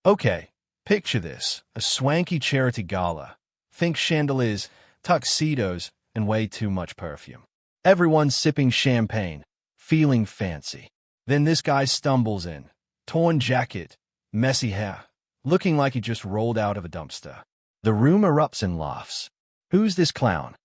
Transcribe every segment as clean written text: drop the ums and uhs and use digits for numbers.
Okay, picture this. A swanky charity gala. Think chandeliers, tuxedos, and way too much perfume. Everyone's sipping champagne, feeling fancy. Then this guy stumbles in. Torn jacket, messy hair, looking like he just rolled out of a dumpster. The room erupts in laughs. Who's this clown?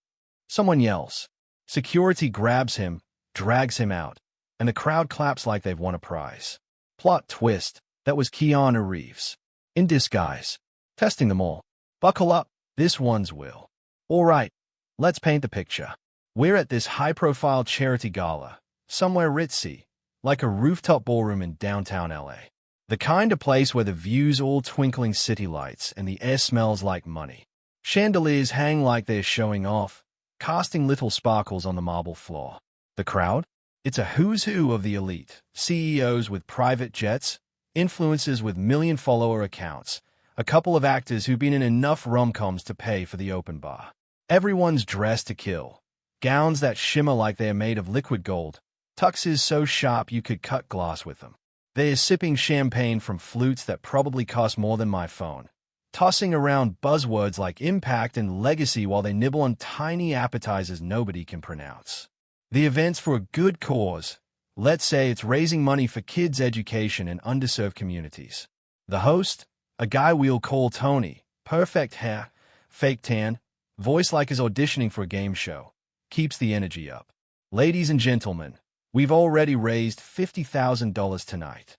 Someone yells. Security grabs him, drags him out, and the crowd claps like they've won a prize. Plot twist, that was Keanu Reeves. In disguise. Testing them all. Buckle up, this one's Will. Alright, let's paint the picture. We're at this high-profile charity gala, somewhere ritzy, like a rooftop ballroom in downtown LA. The kind of place where the view's all twinkling city lights and the air smells like money. Chandeliers hang like they're showing off, casting little sparkles on the marble floor. The crowd? It's a who's who of the elite. CEOs with private jets, influencers with million-follower accounts, a couple of actors who've been in enough rom-coms to pay for the open bar. Everyone's dressed to kill. Gowns that shimmer like they're made of liquid gold. Tuxes so sharp you could cut glass with them. They're sipping champagne from flutes that probably cost more than my phone, tossing around buzzwords like impact and legacy while they nibble on tiny appetizers nobody can pronounce. The event's for a good cause. Let's say it's raising money for kids' education in underserved communities. The host? A guy we'll call Tony. Perfect hair, fake tan, voice like he's auditioning for a game show. Keeps the energy up. Ladies and gentlemen, we've already raised $50,000 tonight.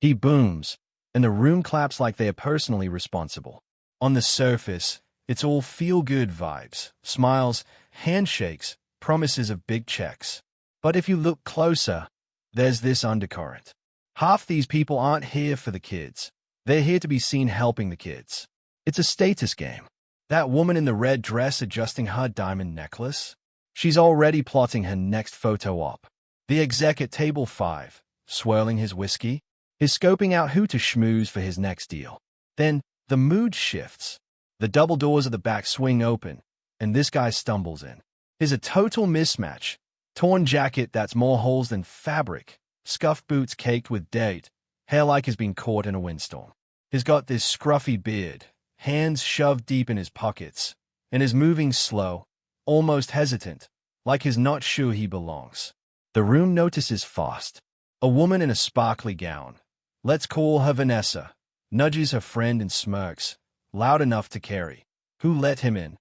He booms, and the room claps like they are personally responsible. On the surface, it's all feel-good vibes, smiles, handshakes, promises of big checks. But if you look closer, there's this undercurrent. Half these people aren't here for the kids. They're here to be seen helping the kids. It's a status game. That woman in the red dress adjusting her diamond necklace? She's already plotting her next photo op. The exec at table 5, swirling his whiskey, is scoping out who to schmooze for his next deal. Then, the mood shifts. The double doors of the back swing open, and this guy stumbles in. He's a total mismatch. Torn jacket that's more holes than fabric, scuffed boots caked with dirt, hair like he's been caught in a windstorm. He's got this scruffy beard, hands shoved deep in his pockets, and is moving slow, almost hesitant, like he's not sure he belongs. The room notices fast. A woman in a sparkly gown, let's call her Vanessa, nudges her friend and smirks, loud enough to carry. Who let him in?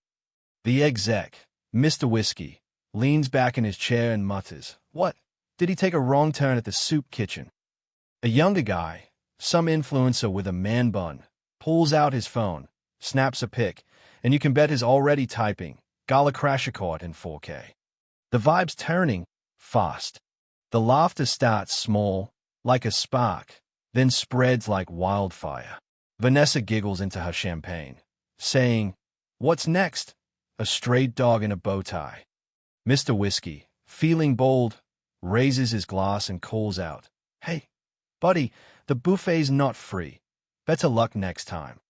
The exec, Mr. Whiskey, leans back in his chair and mutters, "What? Did he take a wrong turn at the soup kitchen?" A younger guy, some influencer with a man bun, pulls out his phone, snaps a pic, and you can bet he's already typing, Gala Crasher Court in 4K. The vibe's turning, fast. The laughter starts small, like a spark, then spreads like wildfire. Vanessa giggles into her champagne, saying, "What's next?" A stray dog in a bow tie. Mr. Whiskey, feeling bold, raises his glass and calls out, "Hey, buddy, the buffet's not free. Better luck next time."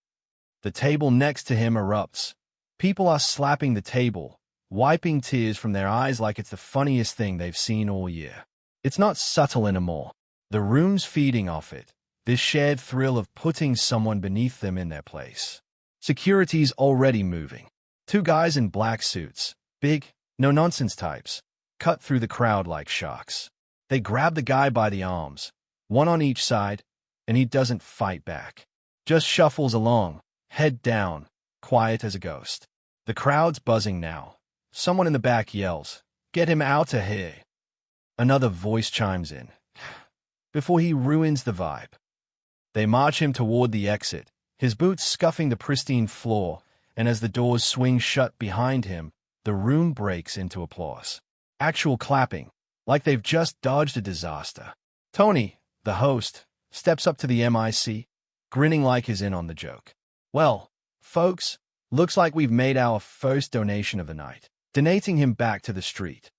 The table next to him erupts. People are slapping the table, wiping tears from their eyes like it's the funniest thing they've seen all year. It's not subtle anymore. The room's feeding off it, this shared thrill of putting someone beneath them in their place. Security's already moving. 2 guys in black suits, big, no-nonsense types, cut through the crowd like sharks. They grab the guy by the arms, one on each side, and he doesn't fight back. Just shuffles along, head down, quiet as a ghost. The crowd's buzzing now. Someone in the back yells, "Get him out of here." Another voice chimes in, before he ruins the vibe. They march him toward the exit, his boots scuffing the pristine floor, and as the doors swing shut behind him, the room breaks into applause. Actual clapping, like they've just dodged a disaster. Tony, the host, steps up to the MIC, grinning like he's in on the joke. "Well, folks, looks like we've made our first donation of the night," donating him back to the street.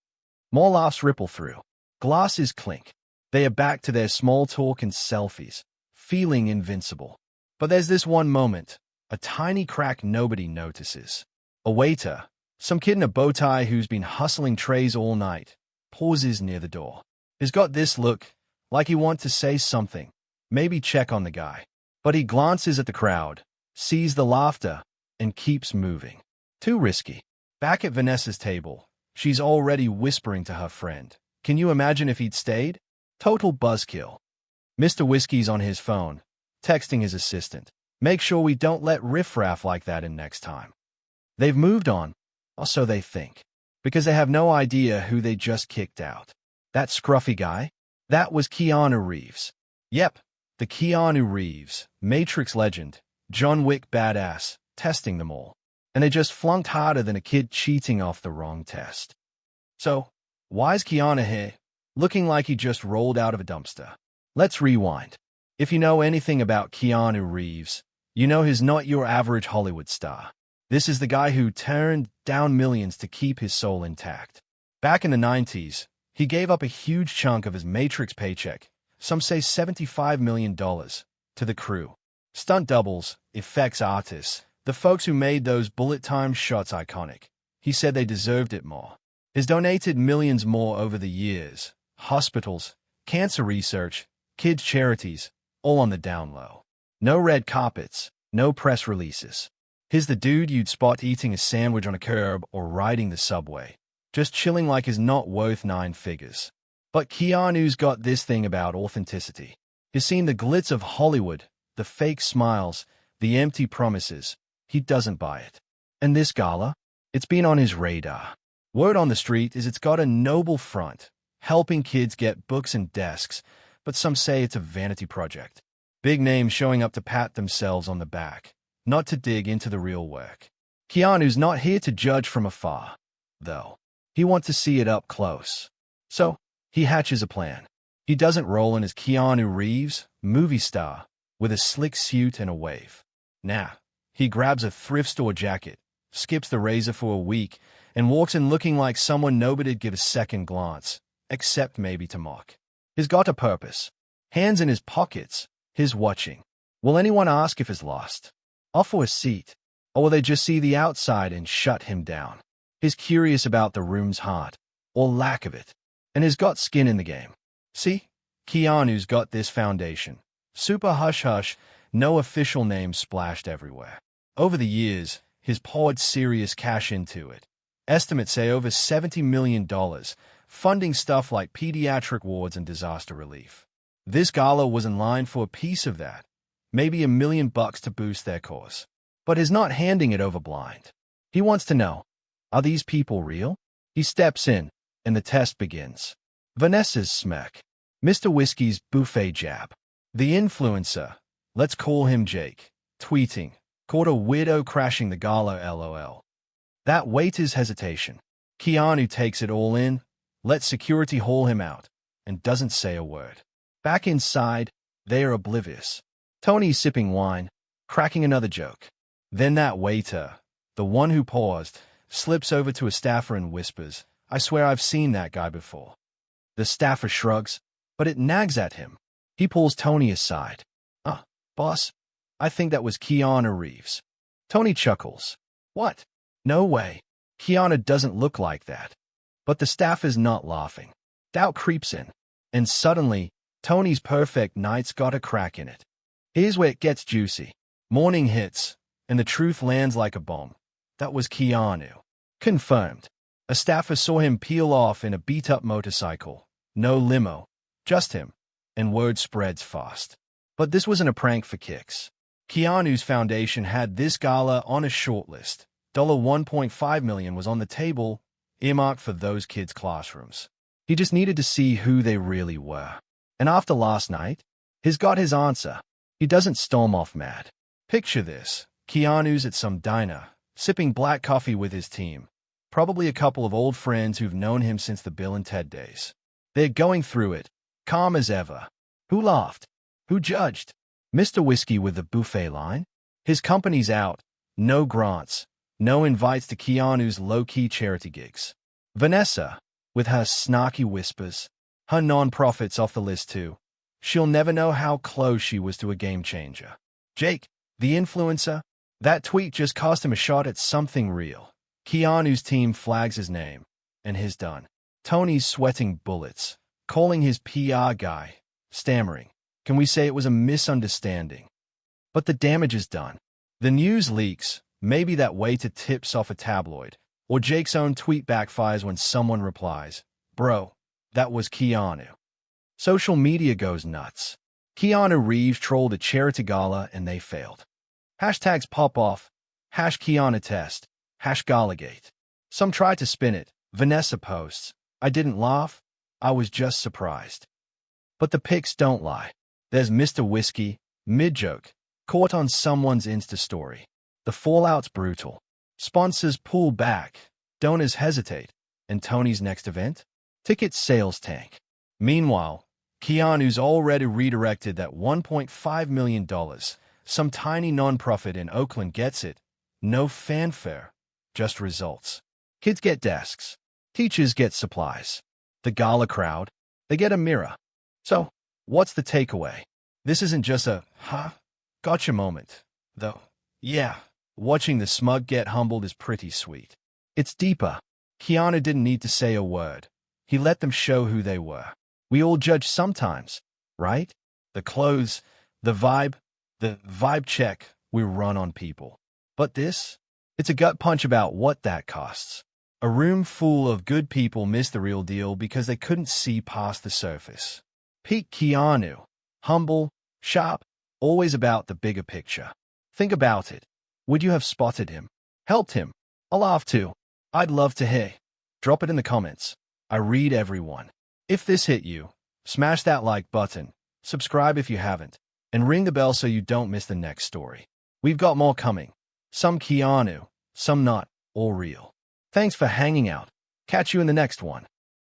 More laughs ripple through. Glasses clink. They are back to their small talk and selfies, feeling invincible. But there's this one moment, a tiny crack nobody notices. A waiter, some kid in a bow tie who's been hustling trays all night, pauses near the door. He's got this look, like he wants to say something, maybe check on the guy. But he glances at the crowd, sees the laughter, and keeps moving. Too risky. Back at Vanessa's table, she's already whispering to her friend. Can you imagine if he'd stayed? Total buzzkill. Mr. Whiskey's on his phone, texting his assistant. Make sure we don't let riffraff like that in next time. They've moved on, or so they think, because they have no idea who they just kicked out. That scruffy guy? That was Keanu Reeves. Yep, the Keanu Reeves, Matrix legend, John Wick badass, testing them all. And they just flunked harder than a kid cheating off the wrong test. So, why's Keanu here, looking like he just rolled out of a dumpster? Let's rewind. If you know anything about Keanu Reeves, you know he's not your average Hollywood star. This is the guy who turned down millions to keep his soul intact. Back in the 90s, he gave up a huge chunk of his Matrix paycheck, some say $75 million, to the crew. Stunt doubles, effects artists, the folks who made those bullet-time shots iconic. He said they deserved it more. He's donated millions more over the years. Hospitals, cancer research, kids' charities, all on the down low. No red carpets, no press releases. He's the dude you'd spot eating a sandwich on a curb or riding the subway, just chilling like he's not worth 9 figures. But Keanu's got this thing about authenticity. He's seen the glitz of Hollywood, the fake smiles, the empty promises. He doesn't buy it. And this gala? It's been on his radar. Word on the street is it's got a noble front, helping kids get books and desks, but some say it's a vanity project. Big names showing up to pat themselves on the back, not to dig into the real work. Keanu's not here to judge from afar, though. He wants to see it up close. So, he hatches a plan. He doesn't roll in as Keanu Reeves, movie star, with a slick suit and a wave. Nah. He grabs a thrift store jacket, skips the razor for a week, and walks in looking like someone nobody'd give a second glance, except maybe to mock. He's got a purpose. Hands in his pockets, he's watching. Will anyone ask if he's lost? Offer a seat, or will they just see the outside and shut him down? He's curious about the room's heart, or lack of it, and he's got skin in the game. See? Keanu's got this foundation. Super hush-hush, no official name splashed everywhere. Over the years, he's poured serious cash into it. Estimates say over $70 million, funding stuff like pediatric wards and disaster relief. This gala was in line for a piece of that, maybe $1 million to boost their cause. But he's not handing it over blind. He wants to know, are these people real? He steps in, and the test begins. Vanessa's smirk. Mr. Whiskey's buffet jab. The influencer, let's call him Jake, tweeting, caught a weirdo crashing the gala LOL. That waiter's hesitation. Keanu takes it all in, lets security haul him out, and doesn't say a word. Back inside, they are oblivious. Tony's sipping wine, cracking another joke. Then that waiter, the one who paused, slips over to a staffer and whispers, I swear I've seen that guy before. The staffer shrugs, but it nags at him. He pulls Tony aside. Boss, I think that was Keanu Reeves. Tony chuckles. What? No way. Keanu doesn't look like that. But the staff is not laughing. Doubt creeps in. And suddenly, Tony's perfect night's got a crack in it. Here's where it gets juicy. Morning hits, and the truth lands like a bomb. That was Keanu. Confirmed. A staffer saw him peel off in a beat-up motorcycle. No limo. Just him. And word spreads fast. But this wasn't a prank for kicks. Keanu's foundation had this gala on a shortlist. $1.5 million was on the table, earmarked for those kids' classrooms. He just needed to see who they really were. And after last night, he's got his answer. He doesn't storm off mad. Picture this. Keanu's at some diner, sipping black coffee with his team. Probably a couple of old friends who've known him since the Bill and Ted days. They're going through it, calm as ever. Who laughed? Who judged? Mr. Whiskey with the buffet line? His company's out. No grants. No invites to Keanu's low-key charity gigs. Vanessa, with her snarky whispers. Her non-profits off the list too. She'll never know how close she was to a game changer. Jake, the influencer, that tweet just cost him a shot at something real. Keanu's team flags his name, and he's done. Tony's sweating bullets, calling his PR guy, stammering. Can we say it was a misunderstanding? but the damage is done. The news leaks, maybe that waiter tips off a tabloid, or Jake's own tweet backfires when someone replies, "Bro, that was Keanu." Social media goes nuts. Keanu Reeves trolled a charity gala and they failed. Hashtags pop off, #Keanu test, #Galagate. Some tried to spin it. Vanessa posts, "I didn't laugh, I was just surprised." But the pics don't lie. There's Mr. Whiskey, mid-joke, caught on someone's Insta story. The fallout's brutal. Sponsors pull back, donors hesitate, and Tony's next event? Ticket sales tank. Meanwhile, Keanu's already redirected that $1.5 million. Some tiny nonprofit in Oakland gets it. No fanfare, just results. Kids get desks. Teachers get supplies. The gala crowd, they get a mirror. So, what's the takeaway? This isn't just a, gotcha moment, though. Yeah, watching the smug get humbled is pretty sweet. It's deeper. Keanu didn't need to say a word. He let them show who they were. We all judge sometimes, right? The clothes, the vibe check we run on people. But this? It's a gut punch about what that costs. A room full of good people missed the real deal because they couldn't see past the surface. Peak Keanu. Humble, sharp, always about the bigger picture. Think about it. Would you have spotted him? Helped him? I'll laugh too. I'd love to hear. Drop it in the comments. I read everyone. If this hit you, smash that like button, subscribe if you haven't, and ring the bell so you don't miss the next story. We've got more coming. Some Keanu, some not, all real. Thanks for hanging out. Catch you in the next one.